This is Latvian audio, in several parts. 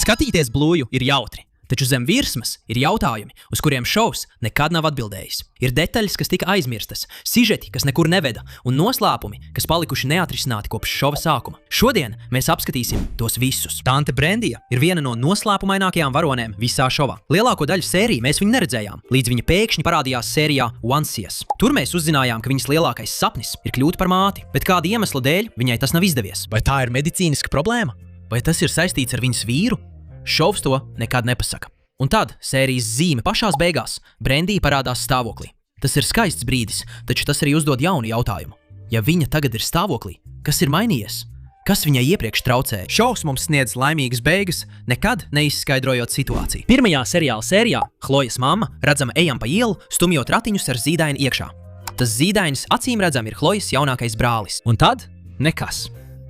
Skatīties Blueju ir jautri, taču zem virsmas ir jautājumi, uz kuriem šovs nekad nav atbildējis. Ir detaļas, kas tika aizmirstas, sižeti, kas nekur neveda, un noslēpumi, kas palikuši neatrisināti kopš šova sākuma. Šodien mēs apskatīsim tos visus. Tante Brendija ir viena no noslēpumainākajām varonēm visā šovā. Lielāko daļu sēriju mēs viņu neredzējām, līdz viņa pēkšņi parādījās sērijā Onesies. Tur mēs uzzinājām, ka viņas lielākais sapnis ir kļūt par māti, bet kāda iemesla dēļ viņai tas nav izdevies. Vai tā ir medicīniska problēma? Vai tas ir saistīts ar viņas vīru? Šovs to nekad nepasaka. Un tad, sērijas zīme pašās beigās, Brendija parādās stāvoklī. Tas ir skaists brīdis, taču tas arī uzdod jaunu jautājumu. Ja viņa tagad ir stāvoklī, kas ir mainījies? Kas viņai iepriekš traucēja? Šovs mums sniedz laimīgas beigas, nekad neizskaidrojot situāciju. Pirmajā seriāla sērijā Chlojas mamma redzama ejam pa ielu, stumjot ratiņus ar zīdaini iekšā. Tas zīdainis acīm redzam ir Chlojas jaunākais brālis. Un tad nekas.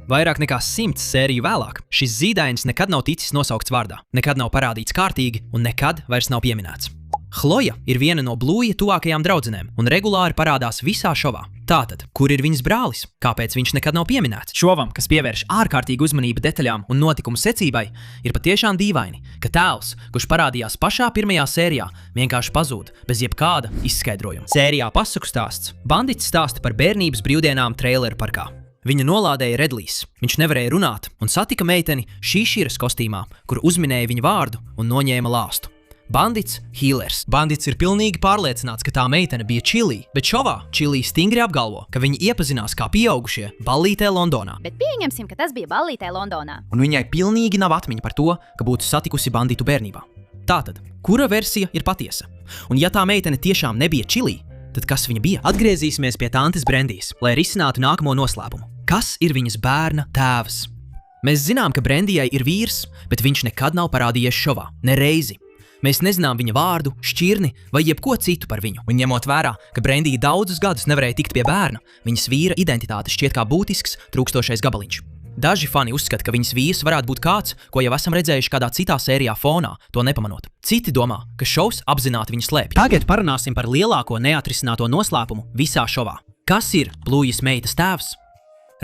Vairāk nekā 100 sēriju vēlāk šis zīdainis nekad nav ticis nosaukts vārdā, nekad nav parādīts kārtīgi un nekad vairs nav pieminēts. Chloja ir viena no Blueja tuvākajām draudzenēm un regulāri parādās visā šovā. Tātad, kur ir viņas brālis? Kāpēc viņš nekad nav pieminēts? Šovam, kas pievērš ārkārtīgu uzmanību detaļām un notikumu secībai, ir patiešām dīvaini, ka tēls, kurš parādījās pašā pirmajā sērijā, vienkārši pazūd bez jebkāda izskaidrojuma. Sērijā pasaku stāsts. Bandits stāsta par bērnības brīvdienām traileru parkā. Viņa nolādēja Redlijs. Viņš nevarēja runāt un satika meiteni šīšīras kostīmā, kur uzminēja viņa vārdu un noņēma lāstu. Bandits Healers. Bandits ir pilnīgi pārliecināts, ka tā meitene bija Čilī, bet šovā Čilī stingri apgalvo, ka viņi iepazinās kā pieaugušie ballītē Londonā. Bet pieņemsim, ka tas bija ballītē Londonā. Un viņai pilnīgi nav atmiņa par to, ka būtu satikusi banditu bērnībā. Tātad, kura versija ir patiesa? Un ja tā meitene tiešām nebija Čilī, tad kas viņa bija? Atgriezīsimies pie tantes Brendijas, lai risinātu nākamo noslēpumu. Kas ir viņas bērna tēvs? Mēs zinām, ka Brendijai ir vīrs, bet viņš nekad nav parādījies šovā, ne reizi. Mēs nezinām viņa vārdu, šķirni vai jebko citu par viņu. Un ņemot vērā, ka Brendija daudzus gadus nevarēja tikt pie bērna, viņas vīra identitāte šķiet kā būtisks, trūkstošais gabaliņš. Daži fani uzskata, ka viņas vīrs varētu būt kāds, ko jau esam redzējuši kādā citā sērijā fonā, to nepamanot. Citi domā, ka šovs apzināti viņu slēpj. Tagad parunāsim par lielāko neatrisināto noslēpumu visā šovā. Kas ir Bluejas meitas tēvs?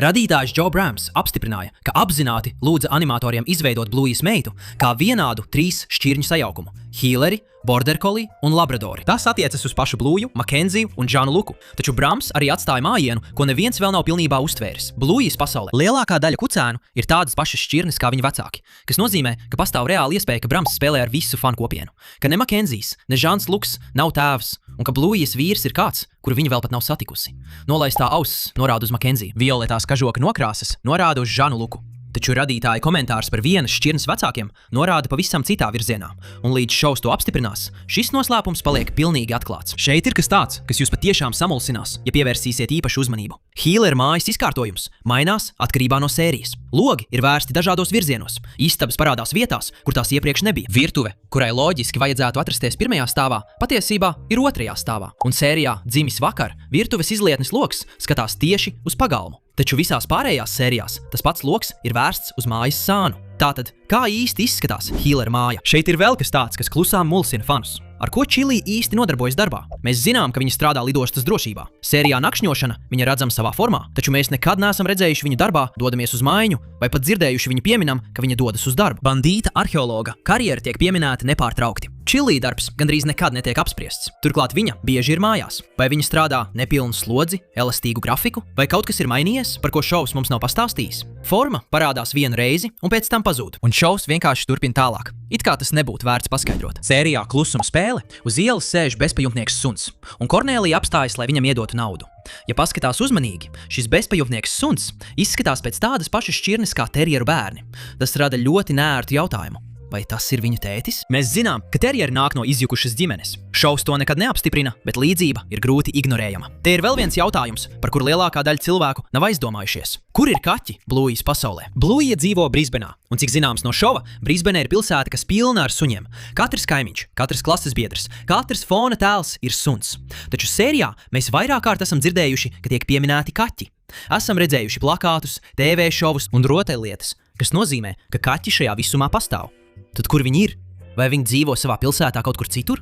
Radītājs Joe Brams apstiprināja, ka apzināti lūdza animatoriem izveidot Bluejas meitu kā vienādu 3 šķirņu sajaukumu – Healeri, Border Collie un Labradori. Tas attiecas uz pašu Blueju, Makenziju un Džanu Luku, taču Brams arī atstāja mājienu, ko neviens vēl nav pilnībā uztvēris. Bluejas pasaulē lielākā daļa kucēnu ir tādas pašas šķirnes kā viņa vecāki, kas nozīmē, ka pastāv reāli iespēja, ka Brams spēlē ar visu fanu kopienu, ka ne Makenzijs, ne Žans Luks nav tēvs, un ka Bluejas vīrs ir kāds, kuru viņa vēl pat nav satikusi. Nolaistā auss norāda uz Makenziju, violetās kažoka nokrāsas norāda uz Žanu Luku. Taču radītāja komentārs par vienas šķirnes vecākiem norāda pavisam citā virzienā, un līdz šovs to apstiprinās, šis noslēpums paliek pilnīgi atklāts. Šeit ir kas tāds, kas jūs patiešām samulsinās, ja pievērsīsiet īpašu uzmanību. Healer mājas izkārtojums mainās atkarībā no sērijas. Logi ir vērsti dažādos virzienos, istabas parādās vietās, kur tās iepriekš nebija. Virtuve, kurai loģiski vajadzētu atrasties pirmajā stāvā, patiesībā ir otrajā stāvā, un sērijā Dzimis vakar virtuves izlietnes loks skatās tieši uz pagalmu. Taču visās pārējās sērijās tas pats loks ir vērsts uz mājas sānu. Tātad, kā īsti izskatās Healer māja? Šeit ir vēl kas tāds, kas klusām mulsina fanus. Ar ko Čilī īsti nodarbojas darbā? Mēs zinām, ka viņa strādā lidostas drošībā. Sērijā nakšņošana viņa redzama savā formā, taču mēs nekad neesam redzējuši viņu darbā, dodamies uz mājiņu, vai pat dzirdējuši viņu pieminam, ka viņa dodas uz darbu. Bandīta arheologa karjera tiek pieminēta nepārtraukti. Čilī darbs gandrīz nekad netiek apspriests. Turklāt viņa bieži ir mājās. Vai viņa strādā nepilnu slodzi, elastīgu grafiku, vai kaut kas ir mainījies, par ko šovs mums nav pastāstījis? Forma parādās vienu reizi un pēc tam pazūd, un šovs vienkārši turpina tālāk. It kā tas nebūtu vērts paskaidrot. Sērijā Klusuma spēle uz ielas sēž bezpajumtnieks suns, un Kornēlija apstājas, lai viņam iedotu naudu. Ja paskatās uzmanīgi, šis bezpajumtnieks suns izskatās pēc tādas pašas šķirnes kā terjeru bērni. Tas rada ļoti neērtu jautājumu. Vai tas ir viņu tētis? Mēs zinām, ka terjeri nāk no izjukušas ģimenes. Šovs to nekad neapstiprina, bet līdzība ir grūti ignorējama. Te ir vēl viens jautājums, par kuru lielākā daļa cilvēku nav aizdomājušies. Kur ir kaķi Bluejas pasaulē? Blueja dzīvo Brisbenā, un cik zināms no šova, Brisbene ir pilsēta, kas pilna ar suņiem. Katrs kaimiņš, katrs klases biedrs, katrs fona tēls ir suns. Taču sērijā mēs vairāk kārt esam dzirdējuši, ka tiek pieminēti kaķi. Esam redzējuši plakātus, TV šovus un rotaļlietas, kas nozīmē, ka kaķi šajā visumā pastāv. Tad kur viņi ir? Vai viņi dzīvo savā pilsētā kaut kur citur?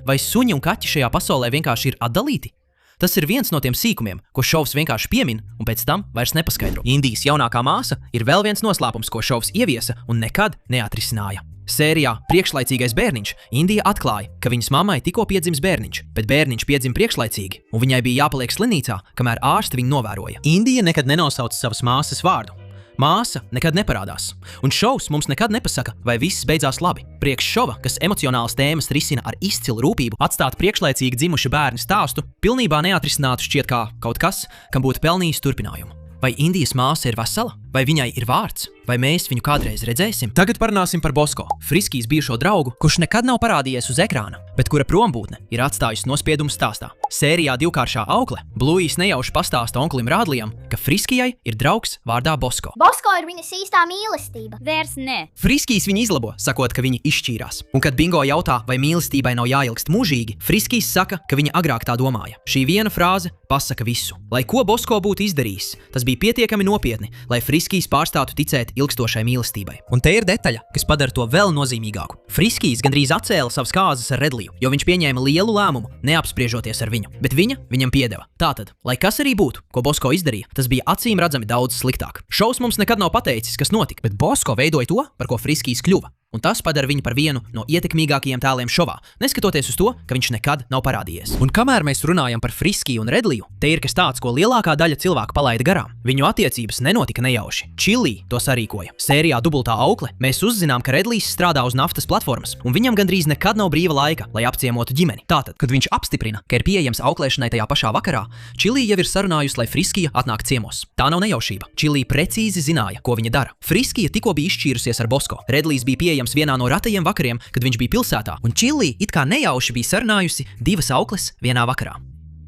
Vai suņi un kaķi šajā pasaulē vienkārši ir atdalīti? Tas ir viens no tiem sīkumiem, ko šovs vienkārši piemin un pēc tam vairs nepaskaidro. Indijas jaunākā māsa ir vēl viens noslēpums, ko šovs ieviesa un nekad neatrisināja. Sērijā Priekšlaicīgais bērniņš Indija atklāja, ka viņas mammai tikko piedzimis bērniņš, bet bērniņš piedzima priekšlaicīgi, un viņai bija jāpaliek slimnīcā, kamēr ārsti viņu novēroja. Indija nekad nenosauca savas māsas vārdu. Māsa nekad neparādās, un šovs mums nekad nepasaka, vai viss beidzās labi. Priekš šova, kas emocionālas tēmas risina ar izcilu rūpību, atstāt priekšlaicīgi dzimuša bērnu stāstu pilnībā neatrisinātu šķiet kā kaut kas, kam būtu pelnījis turpinājumu. Vai Indijas māsa ir vesela? Vai viņai ir vārds? Vai mēs viņu kādreiz redzēsim? Tagad parunāsim par Bosko, Friskijas bijušo draugu, kurš nekad nav parādījies uz ekrāna, bet kura prombūtne ir atstājusi nospiedumu stāstā. Sērijā Divkāršā aukle Bluijs nejauši pastāsta onklim Rādlijam, ka Friskijai ir draugs vārdā Bosko. Bosko ir viņas īstā mīlestība. Vairs ne. Friskijs viņu izlabo, sakot, ka viņi izšķīrās. Un kad Bingo jautā, vai mīlestībai nav jāilgst mūžīgi, Friskijs saka, ka viņa agrāk tā domāja. Šī viena frāze pasaka visu. Lai ko Bosko būtu izdarījis, tas bija pietiekami nopietni, lai Friskijs pārstātu ticēt ilgstošai mīlestībai. Un te ir detaļa, kas padara to vēl nozīmīgāku. Friskijs gandrīz atcēla savas kāzas ar Redliju, jo viņš pieņēma lielu lēmumu, neapspriežoties ar viņu, bet viņa viņam piedeva. Tātad, lai kas arī būtu, ko Bosko izdarīja, tas bija acīm redzami daudz sliktāk. Šovs mums nekad nav pateicis, kas notika, bet Bosko veidoja to, par ko Friskijs kļuva. Un tas padara viņu par vienu no ietekmīgākajiem tēliem šovā, neskatoties uz to, ka viņš nekad nav parādījies. Un kamēr mēs runājam par Friskiju un Redliju, te ir kas tāds, ko lielākā daļa cilvēku palaida garām. Viņu attiecības nenotika nejauši. Čilī to sarīkoja. Sērijā Dubultā aukle mēs uzzinām, ka Redlijs strādā uz naftas platformas, un viņam gandrīz nekad nav brīva laika, lai apciemotu ģimeni. Tātad, kad viņš apstiprina, ka ir pieejams auklēšanai tajā pašā vakarā, Čilī jau ir sarunājusi, lai Friskija atnāk ciemos. Tā nav nejaušība. Čilī precīzi zināja, ko viņa dara. Friskija tikko bija izšķīrusies ar Bosko. Redlijs bija pieejams vienā no ratajiem vakariem, kad viņš bija pilsētā, un Čilī it kā nejauši bija sarunājusi divas aukles vienā vakarā.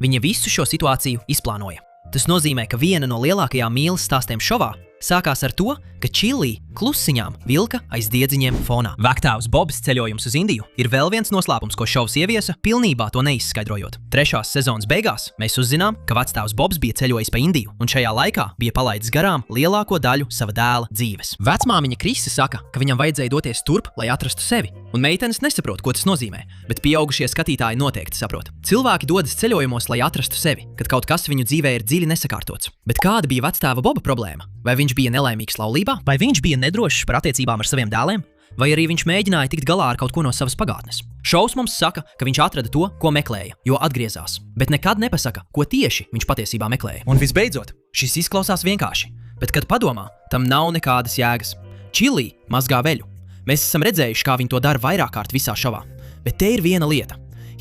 Viņa visu šo situāciju izplānoja. Tas nozīmē, ka viena no lielākajām mīlas stāstiem šovā sākās ar to, ka Čilī klusiņām vilka aiz diedziņiem fonā. Vektāvs Bobs ceļojums uz Indiju ir vēl viens noslēpums, ko šovs ieviesa, pilnībā to neizskaidrojot. Trešās sezonas beigās mēs uzzinām, ka vecstāvs Bobs bija ceļojis pa Indiju, un šajā laikā bija palaidis garām lielāko daļu sava dēla dzīves. Vecmāmiņa Krisa saka, ka viņam vajadzēja doties turp, lai atrastu sevi, un meitenes nesaprot, ko tas nozīmē, bet pieaugušie skatītāji noteikti saprot. Cilvēki dodas ceļojumos, lai atrastu sevi, kad kaut kas viņu dzīvē ir dziļi nesakārtots. Bet kāda bija vectēva Boba problēma? Vai viņš bija nelaimīgs laulībā, vai viņš bija nedrošs par attiecībām ar saviem dēliem, vai arī viņš mēģināja tikt galā ar kaut ko no savas pagātnes? Šovs mums saka, ka viņš atrada to, ko meklēja, jo atgriezās, bet nekad nepasaka, ko tieši viņš patiesībā meklēja. Un visbeidzot, šis izklausās vienkārši, bet kad padomā, tam nav nekādas jēgas. Čilī mazgā veļu. Mēs esam redzējuši, kā viņi to dara vairāk kārt visā šovā, bet te ir viena lieta.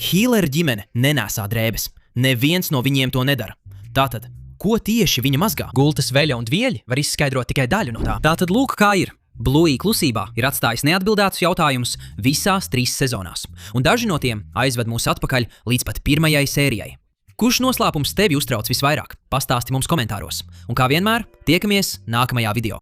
Hīlera ģimene nenēsā drēbes. Neviens no viņiem to nedara. Tātad, ko tieši viņa mazgā? Gultas veļa un dvieļi var izskaidrot tikai daļu no tā. Tātad lūk, kā ir. Bluey klusībā ir atstājis neatbildētus jautājumus visās 3 sezonās, un daži no tiem aizved mūs atpakaļ līdz pat 1. sērijai. Kurš noslēpums tevi uztrauc visvairāk? Pastāsti mums komentāros. Un kā vienmēr, tiekamies nākamajā video.